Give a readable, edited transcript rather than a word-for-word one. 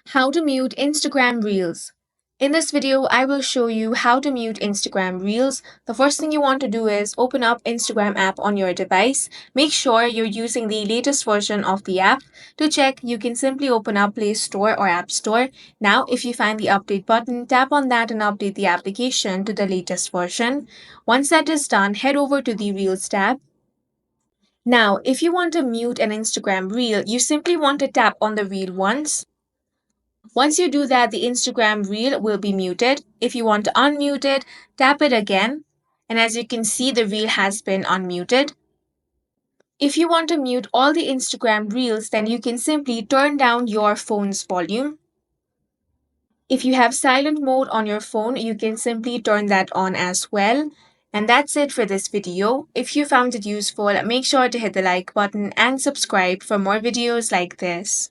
How to mute Instagram Reels. In this video, I will show you how to mute Instagram Reels. The first thing you want to do is open up Instagram app on your device. Make sure you're using the latest version of the app. To check, you can simply open up Play Store or App Store. Now, if you find the update button, tap on that and update the application to the latest version. Once that is done, head over to the Reels tab. Now, if you want to mute an Instagram Reel, you simply want to tap on the reel once. Once you do that, the Instagram reel will be muted. If you want to unmute it, tap it again. And as you can see, the reel has been unmuted. If you want to mute all the Instagram reels, then you can simply turn down your phone's volume. If you have silent mode on your phone, you can simply turn that on as well. And that's it for this video. If you found it useful, make sure to hit the like button and subscribe for more videos like this.